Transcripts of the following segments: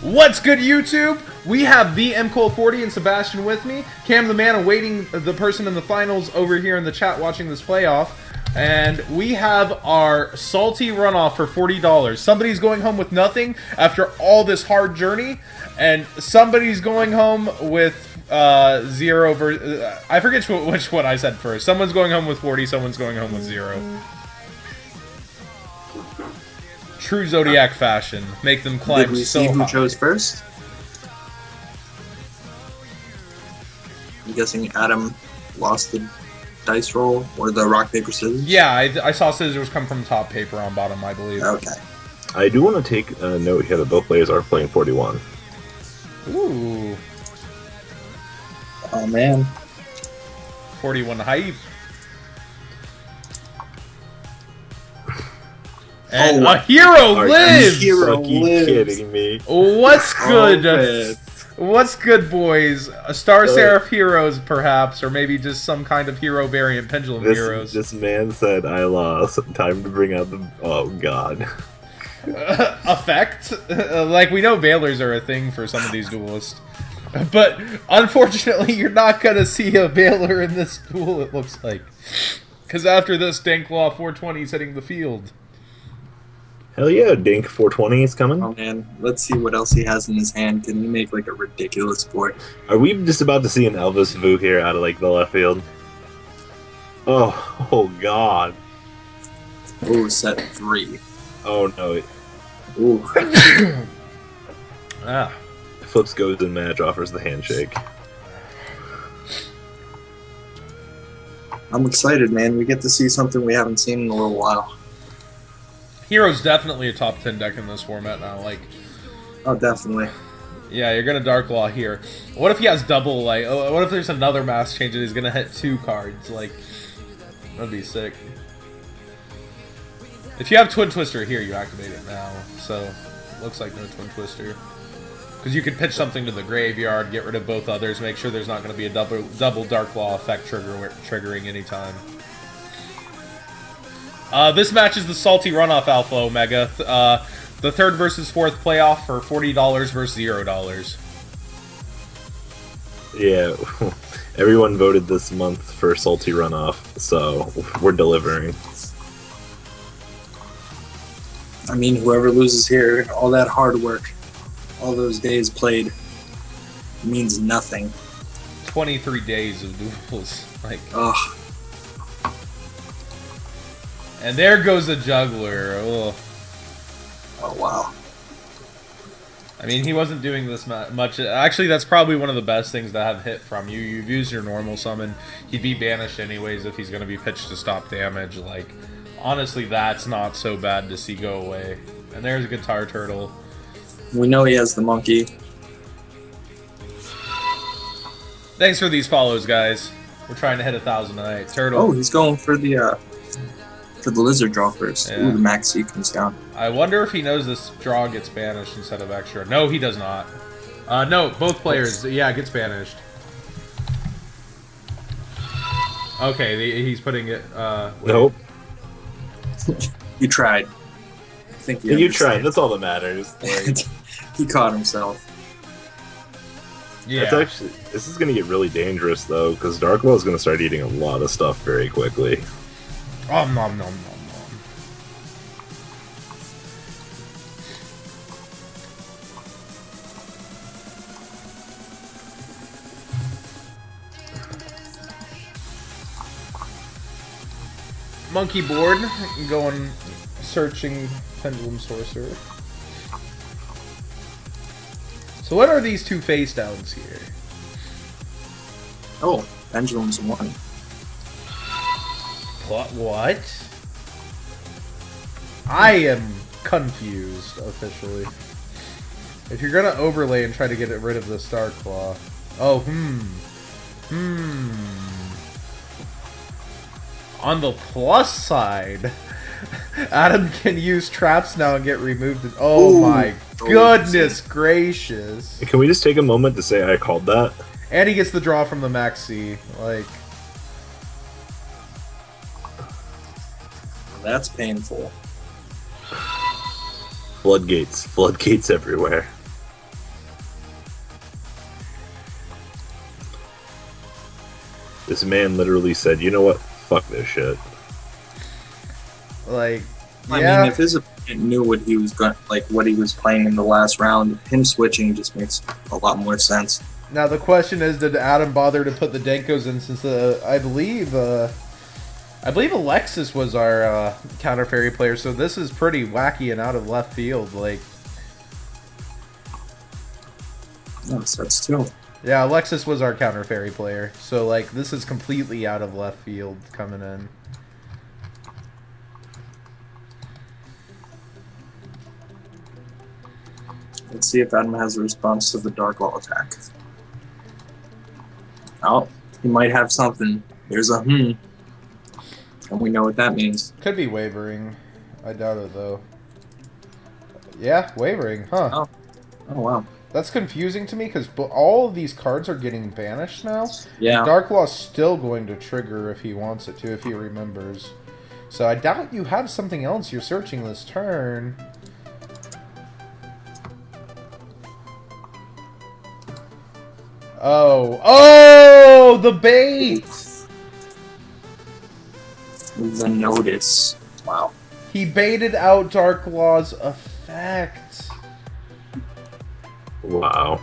What's good, YouTube? We have the MCole40 and Sebastian with me. Cam the man awaiting the person in the finals over here in the chat watching this playoff. And we have our salty runoff for $40. Somebody's going home with nothing after all this hard journey. And somebody's going home with zero. I forget which one I said first. Someone's going home with 40, someone's going home with 0. True Zodiac fashion. Make them climb so high. Did we see who chose first? I'm guessing Adam lost the dice roll or the rock, paper, scissors? Yeah, I saw scissors come from top, paper on bottom, I believe. Okay. I do want to take a note here that both players are playing 41. Ooh. Oh, man. 41 hype. And a hero lives! Hero lives. Kidding me? What's good? Oh, What's good, boys? Star Seraph heroes, perhaps, or maybe just some kind of hero variant, pendulum heroes. This man said I lost. Time to bring out the... Oh, God. Effect? Like, we know Veilers are a thing for some of these duelists. But, unfortunately, you're not going to see a Veiler in this duel, it looks like. Because after this, Danklaw 420 is hitting the field. Hell yeah, Dink 420 is coming. Oh, man. Let's see what else he has in his hand. Can he make, like, a ridiculous board? Are we just about to see an Elvis Vu here out of, like, the left field? Oh God. Oh, set 3. Oh, no. Ooh. Ah. Flips goes in match, offers the handshake. I'm excited, man. We get to see something we haven't seen in a little while. Hero's definitely a top 10 deck in this format now, like... Oh, definitely. Yeah, you're gonna Dark Law here. What if he has double, like, what if there's another mass change and he's gonna hit 2 cards, like... That'd be sick. If you have Twin Twister here, you activate it now, so... Looks like no Twin Twister. Because you could pitch something to the graveyard, get rid of both others, make sure there's not gonna be a double Dark Law effect triggering anytime. This match is the Salty Runoff Alpha Omega. The 3rd versus 4th playoff for $40 versus $0. Yeah, everyone voted this month for Salty Runoff, so we're delivering. I mean, whoever loses here, all that hard work, all those days played, means nothing. 23 days of duels. Like, ugh. and there goes a juggler. Ugh. Oh, wow. I mean, he wasn't doing this much. Actually, that's probably one of the best things to have hit from you. You've used your normal summon. He'd be banished anyways if he's going to be pitched to stop damage. Like, honestly, that's not so bad to see go away. And there's a Guitar Turtle. We know he has the monkey. Thanks for these follows, guys. We're trying to hit 1,000 tonight. Turtle. Oh, he's going for the lizard draw first. Yeah. Ooh, the maxi comes down. I wonder if he knows this draw gets banished instead of extra. No, he does not. No, both players. Yeah, it gets banished. Okay, he's putting it... Nope. You tried. I think You tried, that's all that matters. Like, he caught himself. Yeah. it's actually, this is going to get really dangerous, though, because Darkwell is going to start eating a lot of stuff very quickly. Nom nom nom nom nom. Monkey board, going searching Pendulum Sorcerer. So what are these 2 face downs here? Oh, Pendulum's 1. What? I am confused, officially. If you're gonna overlay and try to get rid of the Star Claw... Oh, On the plus side, Adam can use traps now and get removed. Oh Ooh. My goodness gracious. Can we just take a moment to say I called that? And he gets the draw from the maxi. Like... That's painful. Floodgates. Floodgates everywhere. This man literally said, "You know what? Fuck this shit." Like, I yeah. mean, if his opponent knew what he was going, like what he was playing in the last round, him switching just makes a lot more sense. Now the question is, did Adam bother to put the Denkos in since I believe Alexis was our counter fairy player, so this is pretty wacky and out of left field. Like, Yes, that's true. yeah, Alexis was our counter fairy player, so like this is completely out of left field coming in. Let's see if Adam has a response to the Dark Wall attack. Oh, he might have something. There's a and we know what that means. Could be wavering. I doubt it though. Yeah, wavering, huh? Oh wow. That's confusing to me because all of these cards are getting banished now. Yeah. Darklaw's still going to trigger if he wants it to, if he remembers. So I doubt you have something else you're searching this turn. Oh, the bait! The notice. Wow. He baited out Darklaw's effect. Wow.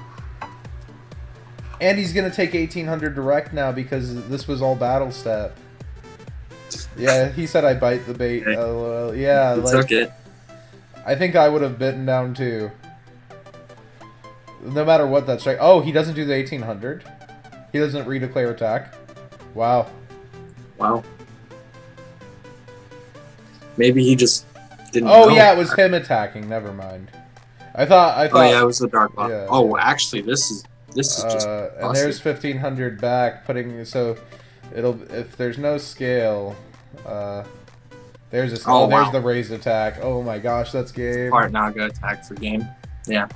And he's going to take 1800 direct now because this was all battle stat. Yeah, he said I bite the bait. Okay. Yeah, He like, took it. I think I would have bitten down too. No matter what that strike. Oh, he doesn't do the 1800. He doesn't redeclare attack. Wow. Wow. Maybe he just didn't Oh know. yeah, it was him attacking. Never mind. I thought. Oh yeah, it was the Dark Wall. Yeah. Oh, actually, this is just and there's 1500 back, putting so it'll if there's no scale. There's a Oh, there's wow. the raised attack. Oh my gosh, that's game. Part Naga attack for game. Yeah.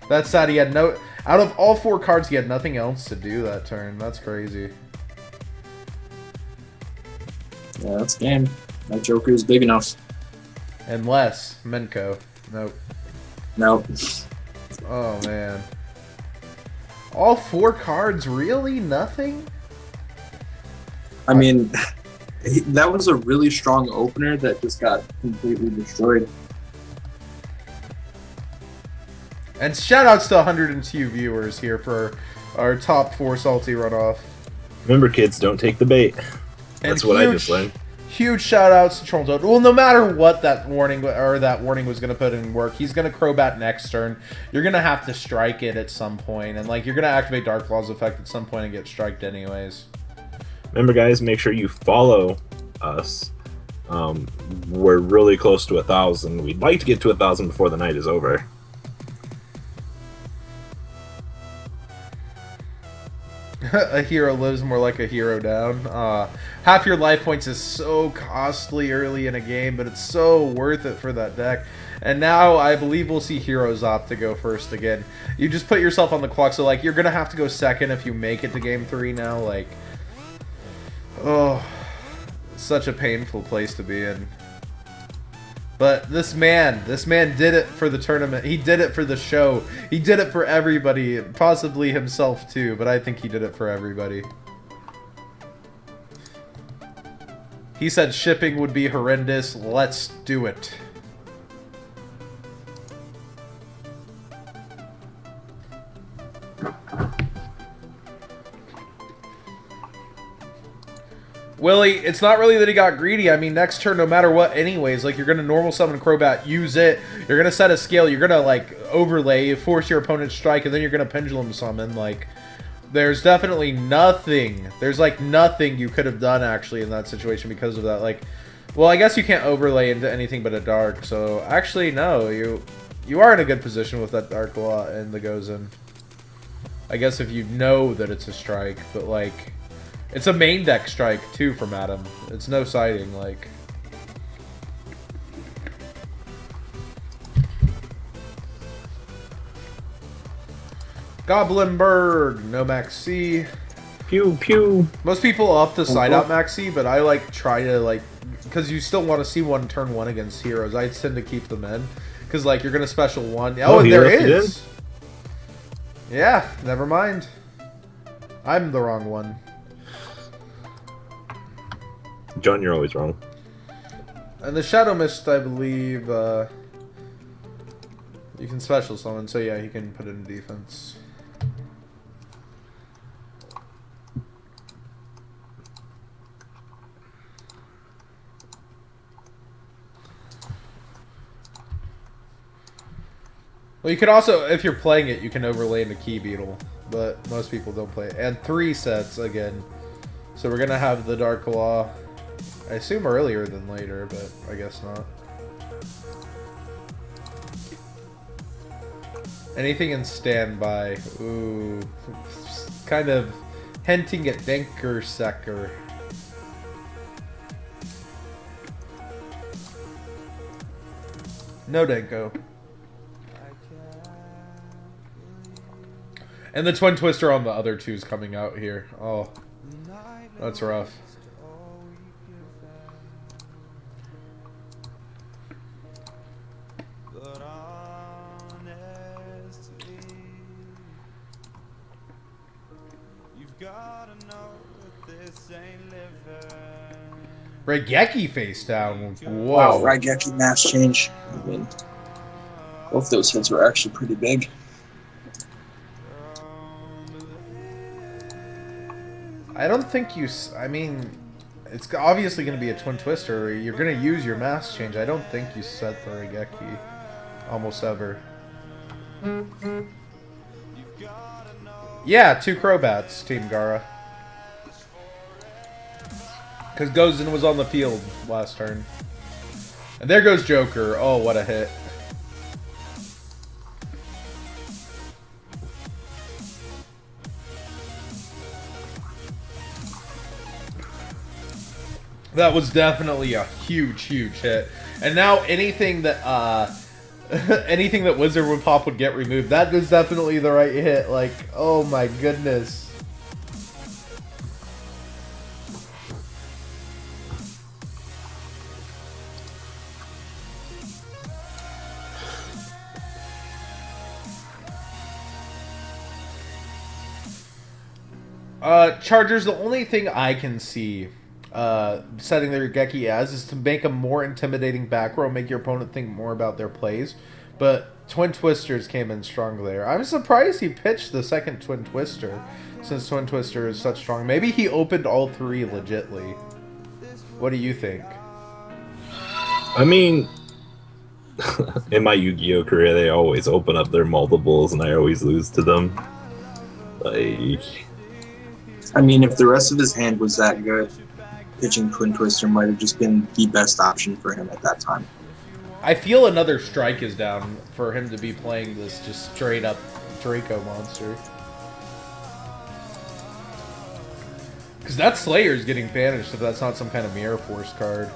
That's sad. He had no out of all 4 cards, he had nothing else to do that turn. That's crazy. Yeah, that's game. That Joker is big enough. Unless Menko. Nope. Nope. Oh man. All 4 cards, really? Nothing? I mean, that was a really strong opener that just got completely destroyed. And shoutouts to 102 viewers here for our top 4 salty runoff. Remember, kids, don't take the bait. That's what I just learned. Huge shoutouts to Trolltoad. Well, no matter what that warning was going to put in work, he's going to Crobat next turn. You're going to have to strike it at some point, and like you're going to activate Darklaw's effect at some point and get striked anyways. Remember, guys, make sure you follow us. We're really close to 1,000. We'd like to get to 1,000 before the night is over. A hero lives more like a hero down. Half your life points is so costly early in a game, but it's so worth it for that deck. And now I believe we'll see heroes opt to go first again. You just put yourself on the clock, so like you're gonna have to go second if you make it to game 3 now. Like, oh, such a painful place to be in. But this man did it for the tournament. He did it for the show. He did it for everybody, possibly himself too, but I think he did it for everybody. He said shipping would be horrendous. Let's do it. Willie, it's not really that he got greedy. I mean, next turn, no matter what, anyways, like, you're going to normal summon Crobat, use it. You're going to set a scale. You're going to, like, overlay, force your opponent to strike, and then you're going to pendulum summon. Like, there's definitely nothing. There's, like, nothing you could have done, actually, in that situation because of that. Like, well, I guess you can't overlay into anything but a dark. So, actually, no. You are in a good position with that Dark Law and the Gozen. I guess if you know that it's a strike, but, like... It's a main deck strike, too, from Adam. It's no siding, like... Goblinberg, no Max C. Pew, pew. Most people up to side out Max C, but I, like, try to, like... Because you still want to see one turn 1 against heroes. I tend to keep them in. Because, like, you're going to special 1. Oh, and there is! Yeah, never mind. I'm the wrong one. John, you're always wrong. And the Shadow Mist, I believe, you can special summon, so yeah, he can put it in defense. Well, you could also, if you're playing it, you can overlay into Key Beetle, but most people don't play it. And 3 sets again. So we're gonna have the Dark Claw, I assume earlier than later, but I guess not. Anything in standby. Ooh, kind of hinting at Denker Secker. No Denko. And the Twin Twister on the other two is coming out here. Oh, that's rough. Raigeki face down. Whoa. Wow, Raigeki mass change. I mean, both those hits were actually pretty big. I don't think you... I mean, it's obviously going to be a Twin Twister. You're going to use your mass change. I don't think you set the Raigeki almost ever. Yeah, 2 Crobats, Team Gara. Because Gozen was on the field last turn. And there goes Joker. Oh, what a hit. That was definitely a huge, huge hit. And now anything that anything that Wizard would pop would get removed. That was definitely the right hit. Like, oh my goodness. Chargers, the only thing I can see setting their Raigeki as is to make a more intimidating back row, make your opponent think more about their plays. But Twin Twisters came in strong there. I'm surprised he pitched the second Twin Twister, since Twin Twister is such strong. Maybe he opened all 3 legitly. What do you think? I mean, in my Yu-Gi-Oh career, they always open up their multiples, and I always lose to them. Like, I mean, if the rest of his hand was that good, pitching Twin Twister might have just been the best option for him at that time. I feel another strike is down for him to be playing this just straight up Draco monster. Because that Slayer is getting banished if that's not some kind of Mirror Force card.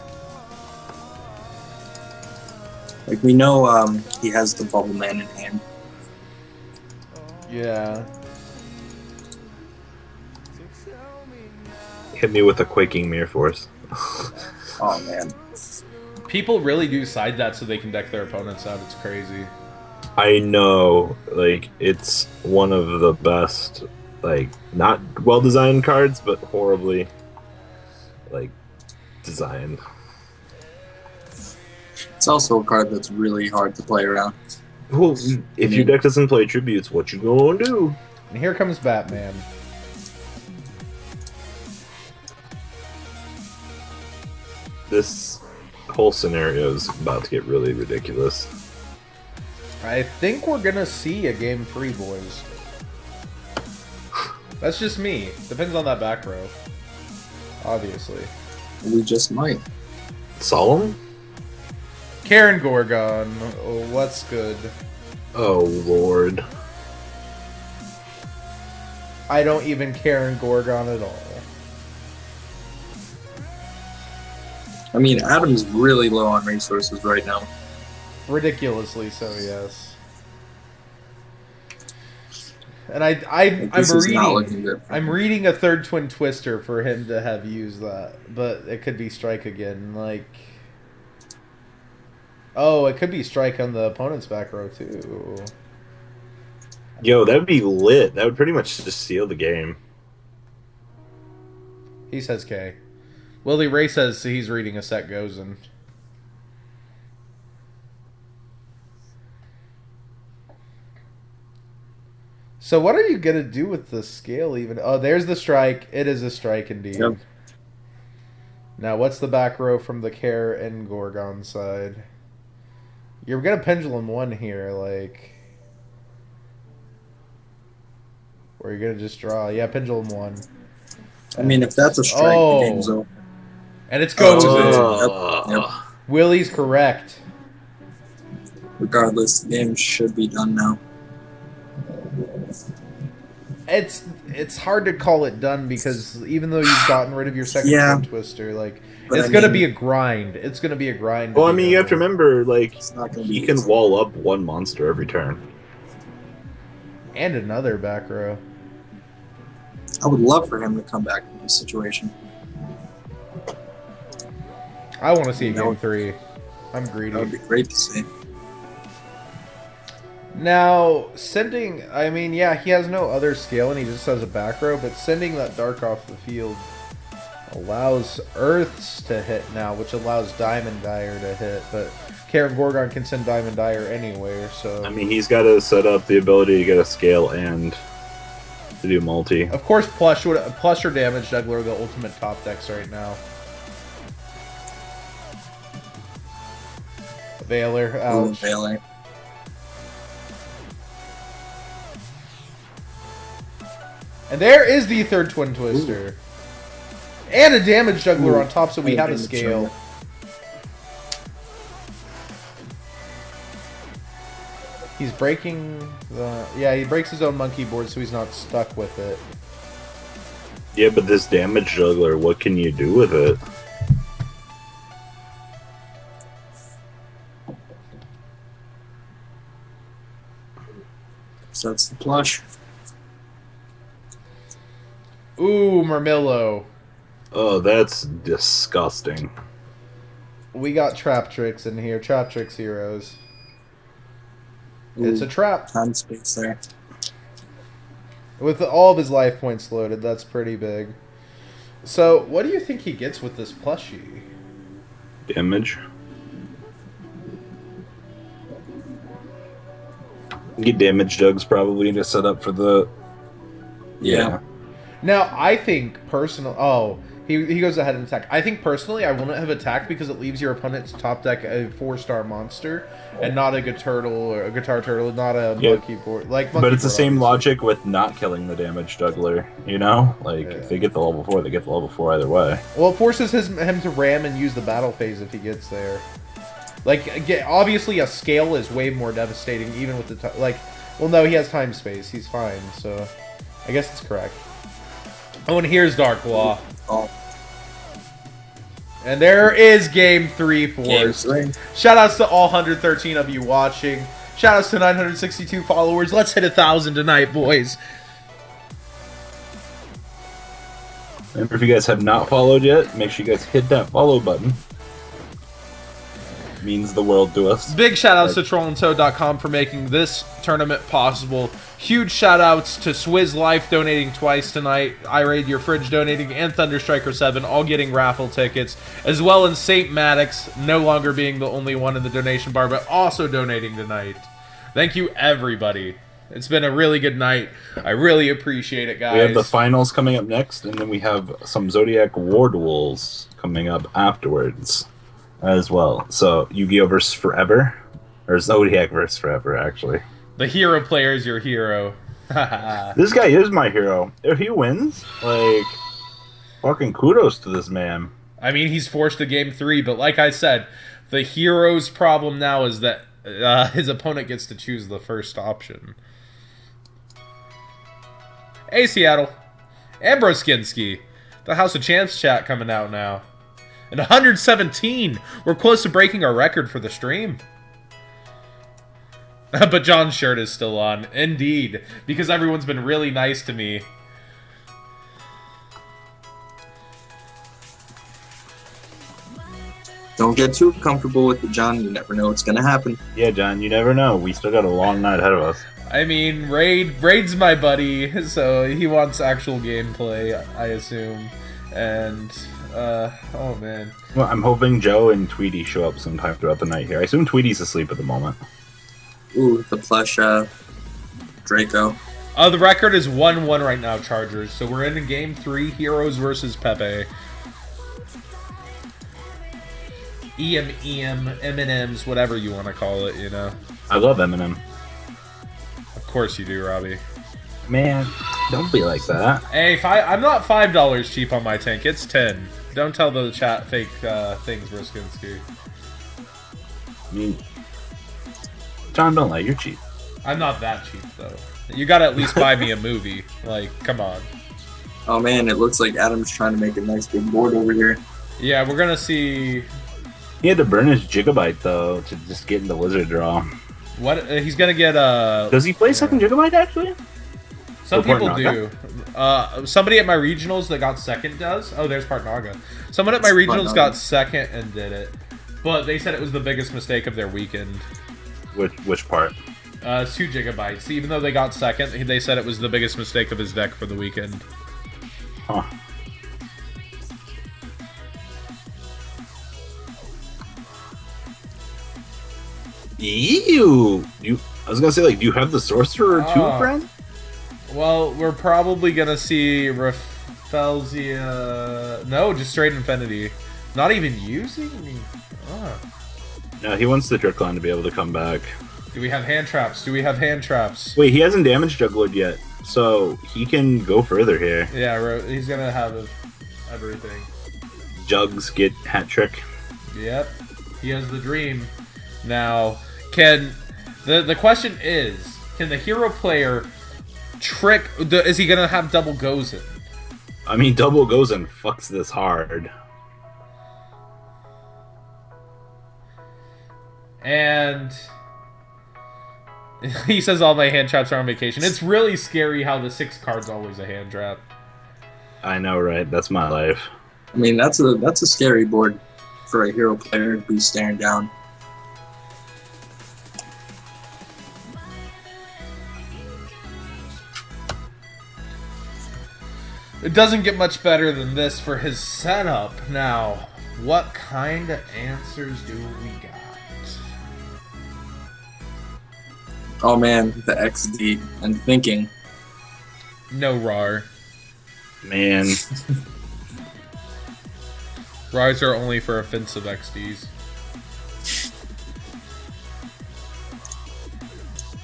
Like, we know he has the Bubble Man in hand. Yeah. hit me with a quaking Mirror Force. Oh, man. People really do side that so they can deck their opponents out. It's crazy. I know, like, it's one of the best, like, not well-designed cards, but horribly, like, designed. It's also a card that's really hard to play around. Well, if your deck doesn't play tributes, what you gonna do? And here comes Batman. This whole scenario is about to get really ridiculous. I think we're gonna see a game 3, boys. That's just me. Depends on that back row. Obviously. We just might. Solemn? Karen Gorgon. Oh, what's good? Oh, Lord. I don't even Karen Gorgon at all. I mean, Adam's really low on resources right now. Ridiculously so, yes. And I'm reading a third Twin Twister for him to have used that, but it could be Strike again. Like, oh, it could be Strike on the opponent's back row too. Yo, that would be lit. That would pretty much just seal the game. He says K. Willie Ray says he's reading a set Gozen. So what are you going to do with the scale even? Oh, there's the strike. It is a strike indeed. Yep. Now, what's the back row from the Care and Gorgon side? You're going to pendulum one here, like... Or you're going to just draw. Yeah, pendulum one. I mean, if that's a strike, the game's over. And it's Gozen. Yep. Willie's correct. Regardless, the game should be done now. It's hard to call it done because even though you've gotten rid of your second Twin Twister, like But it's gonna be a grind. It's gonna be a grind. Well, I mean, you have to remember, like, It's not gonna he be can easy. wall up one monster every turn. And another back row. I would love for him to come back in this situation. I want to see a No. game 3. I'm greedy. That would be great to see. Now, sending... I mean, yeah, he has no other scale and he just has a back row, but sending that Dark off the field allows Earths to hit now, which allows Diamond Dire to hit, but Karen Gorgon can send Diamond Dire anywhere, so... I mean, he's got to set up the ability to get a scale and to do multi. Of course, Plush or Damage Juggler are the ultimate top decks right now. Veiler, Ooh, ouch. Bailey. And there is the third Twin Twister. And a Damage Juggler on top, so we And a have a Damage scale. Juggler. He's breaking the... Yeah, he breaks his own monkey board, so he's not stuck with it. Yeah, but this damage juggler, what can you do with it? So that's the plush. Ooh, Murmillo. Oh, that's disgusting. We got Trap Tricks in here. Trap Tricks heroes. It's Ooh, a trap. time space there. With all of his life points loaded, that's pretty big. So, what do you think he gets with this plushie? Damage. Get damage jugs probably to set up for the... Yeah. Now, I think personal. Oh, he goes ahead and attack. I think personally, I wouldn't have attacked because it leaves your opponent to top deck a 4-star monster and not a guitar turtle, not a monkey board. Like, But it's the board, same obviously. logic with not killing the damage juggler, you know? Like, if they get the level 4, they get the level 4 either way. Well, it forces him to ram and use the battle phase if he gets there. Like, obviously, a scale is way more devastating, even with the like. Well, no, he has time space. He's fine. So, I guess it's correct. Oh, and here's Dark Law. Oh, And there is Game 3 for game us. 3. Shoutouts to all 113 of you watching. Shoutouts to 962 followers. Let's hit 1,000 tonight, boys. Remember, if you guys have not followed yet, make sure you guys hit that follow button. Means the world to us. Big shoutouts to trollandtoad.com for making this tournament possible. Huge shoutouts to Swizz Life donating twice tonight, iRaid Your Fridge donating, and Thunderstriker7 all getting raffle tickets, as well as St. Maddox no longer being the only one in the donation bar, but also donating tonight. Thank you, everybody. It's been a really good night. I really appreciate it, guys. We have the finals coming up next, and then we have some Zodiac War Duels coming up afterwards as well. So, Yu-Gi-Oh! Versus Forever, or Zodiac versus Forever, actually. The hero player is your hero. This guy is my hero. If he wins, like, fucking kudos to this man. I mean, he's forced to Game 3, but like I said, the hero's problem now is that his opponent gets to choose the first option. Hey, Seattle. Ambrose Skinsky. The House of Champs chat coming out now. And 117. We're close to breaking our record for the stream. But John's shirt is still on. Indeed. Because everyone's been really nice to me. Don't get too comfortable with it, John. You never know what's going to happen. Yeah, John, you never know. We still got a long night ahead of us. I mean, Raid's my buddy, so he wants actual gameplay, I assume. And Oh man. Well, I'm hoping Joe and Tweety show up sometime throughout the night here. I assume Tweety's asleep at the moment. Ooh, the plush Draco. The record is 1-1 right now, Chargers. So we're in game 3, Heroes versus Pepe. M&Ms, whatever you want to call it, you know. I love Eminem. Of course you do, Robbie. Man, don't be like that. Hey, I'm not $5 cheap on my tank. It's 10. Don't tell the chat fake things, Riskinski. I mean, John, don't lie. You're cheap. I'm not that cheap, though. You gotta at least buy me a movie. Like, come on. Oh man, it looks like Adam's trying to make a nice big board over here. Yeah, we're gonna see... He had to burn his Gigabyte, though, to just get in the Wizard draw. What? He's gonna get Does he play second Gigabyte, actually? Some Or people do. Somebody at my regionals that got second does. Oh, there's Partnaga. Someone at my regionals got second and did it. But they said it was the biggest mistake of their weekend. Which part? 2 gigabytes. Even though they got second, they said it was the biggest mistake of his deck for the weekend. Huh. Ew! I was gonna say, like, do you have the Sorcerer too, friend? Well, we're probably gonna see Rafelzia... No, just straight Infinity. Not even using? No, he wants the Dracon to be able to come back. Do we have hand traps? Wait, he hasn't damaged Jugglered yet, so he can go further here. Yeah, he's gonna have everything. Jugs get hat trick. Yep, he has the dream. Now, the question is, can the hero player trick? Is he gonna have double goes in? I mean, double goes in fucks this hard. And he says all my hand traps are on vacation. It's really scary how the 6 card's always a hand trap. I know, right? That's my life. I mean, that's a scary board for a hero player to be staring down. It doesn't get much better than this for his setup. Now, what kind of answers do we got? Oh man, the XD and thinking. No RAR. Man. RARs are only for offensive XDs.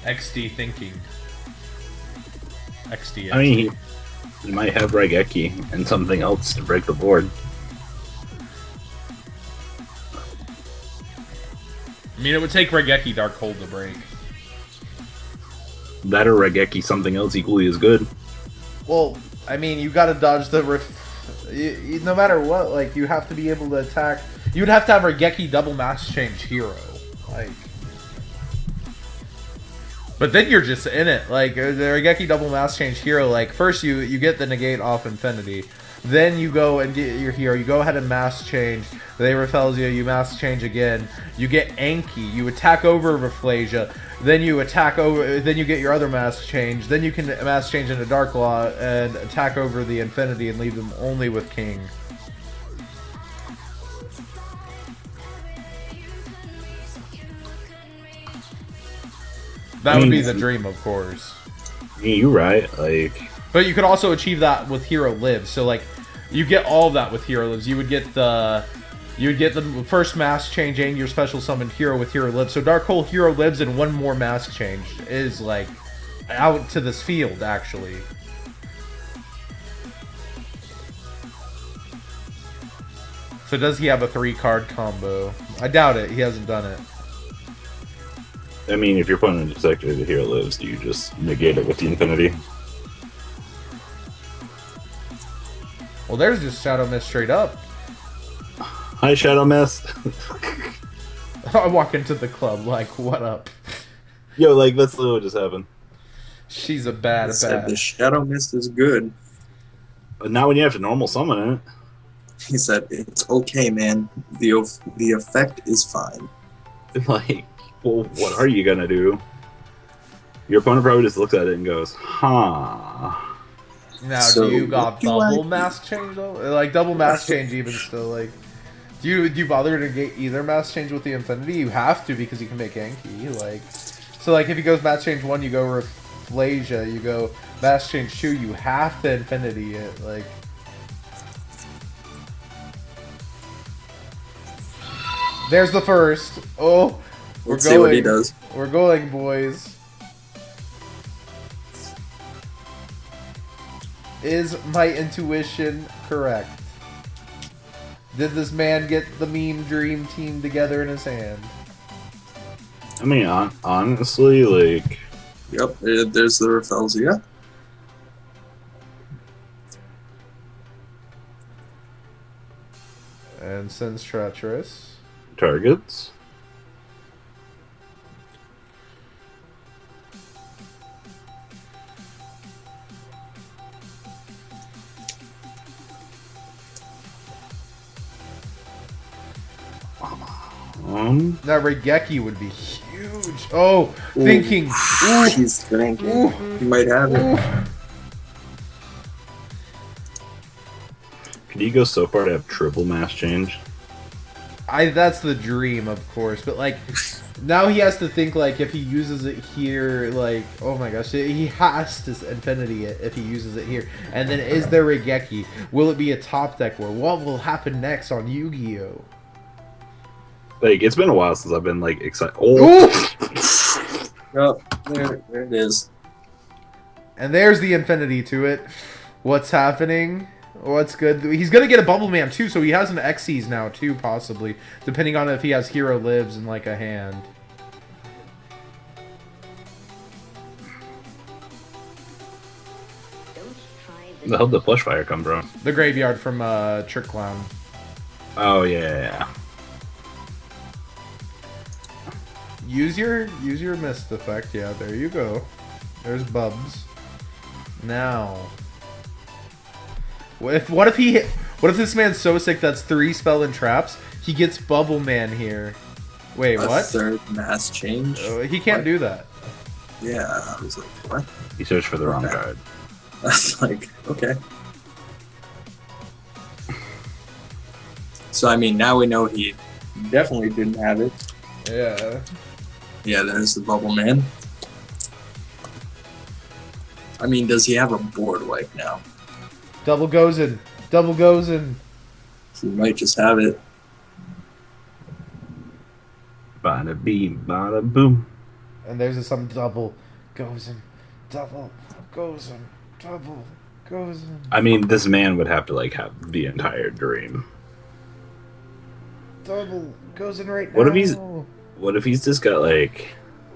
XD thinking. XD. I mean, he might have Raigeki and something else to break the board. I mean, it would take Raigeki Dark Hold to break. That or Raigeki something else equally as good. Well, I mean, you gotta dodge the no matter what, like, you have to be able to attack. You would have to have Raigeki double mass change hero. Like... But then you're just in it. Like, the Raigeki double mass change hero, like, first you get the negate off Infinity. Then you go and get your hero. You go ahead and mass change. They Rafelzia, you mass change again. You get Anki. You attack over Rafflesia. Then you attack over. Then you get your other mass change. Then you can mass change into Dark Law and attack over the Infinity and leave them only with King. That would be the dream, of course. Yeah, you're right. Like, but you could also achieve that with Hero Lives. So, like, you get all of that with Hero Lives. You would get the first mass change and your special summoned hero with Hero Lives. So Dark Hole Hero Lives and one more mass change is, like, out to this field, actually. So does he have a 3-card combo? I doubt it. He hasn't done it. I mean, if you're putting an Executive the hero lives, do you just negate it with the Infinity? Well, there's just Shadow Mist straight up. Hi, Shadow Mist. I walk into the club like, what up? Yo, like, that's literally what just happened. She's a bad. The Shadow Mist is good. But now when you have to normal summon it... He said, it's okay, man. The effect is fine. Like, well, what are you gonna do? Your opponent probably just looks at it and goes, huh. Now, So, do you what got do I double do? mask change though? Like double mask change even still like. Do you bother to get either mask change with the Infinity? You have to because you can make Yankee. Like, so like if he goes mask change 1, you go Reflasia. You go mask change 2, you have to Infinity it. Like. There's the first. Oh, we're Let's going. see what he does. We're going, boys. Is my intuition correct? Did this man get the meme dream team together in his hand? I mean, honestly, like, Yep, there's the Rafflesia. And since treacherous. targets. That Regeki would be huge. Oh, Ooh. thinking. Ooh. He's thinking. Ooh. He might have it. Ooh. Could you go so far to have triple mass change? That's the dream, of course, but like now he has to think like if he uses it here, like oh my gosh, he has to Infinity it if he uses it here. And then is there Regeki? Will it be a top deck war? What will happen next on Yu-Gi-Oh? Like, it's been a while since I've been like excited. Oh, Yep, there it is. And there's the Infinity to it. What's happening? What's good? He's gonna get a Bubble Man too, so he has an Xyz now too, possibly, depending on if he has Hero Lives in like a hand. the hell did the Flush Fire come from? The graveyard from Trick Clown. Oh yeah. Use your mist effect. Yeah, there you go. There's Bubs. Now, what if this man's so sick that's 3 spell and traps? He gets Bubble Man here. Wait, A what? third mass change? He can't do that. Yeah, I was like, what? He searched for the wrong Okay. card. That's like, okay. So, I mean, now we know he definitely didn't have it. Yeah. Yeah, there's the Bubble Man. I mean, does he have a board wipe now? Double goes in. Double goes in. He might just have it. Bada beam, bada boom. And there's some double goes in. Double goes in. Double goes in. I mean, this man would have to like have the entire dream. Double goes in right now. What if he's just got like?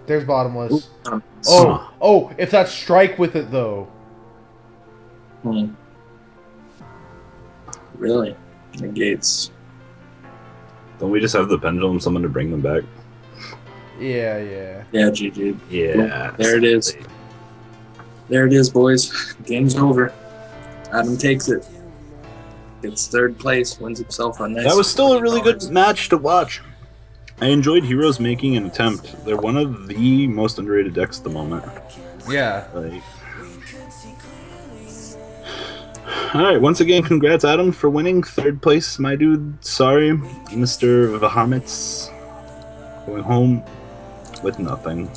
There's bottomless. Ooh. Oh, if that's strike with it though. Really? Negates. Don't we just have the pendulum summon to bring them back? Yeah. Yeah, GG. Yeah. There it is. There it is, boys. Game's over. Adam takes it. Gets 3rd place, wins himself a nice. That was still a really good match to watch. I enjoyed Heroes making an attempt. They're one of the most underrated decks at the moment. Yeah. Like, alright, once again, congrats, Adam, for winning 3rd place, my dude. Sorry, Mr. Vahamitz going home with nothing.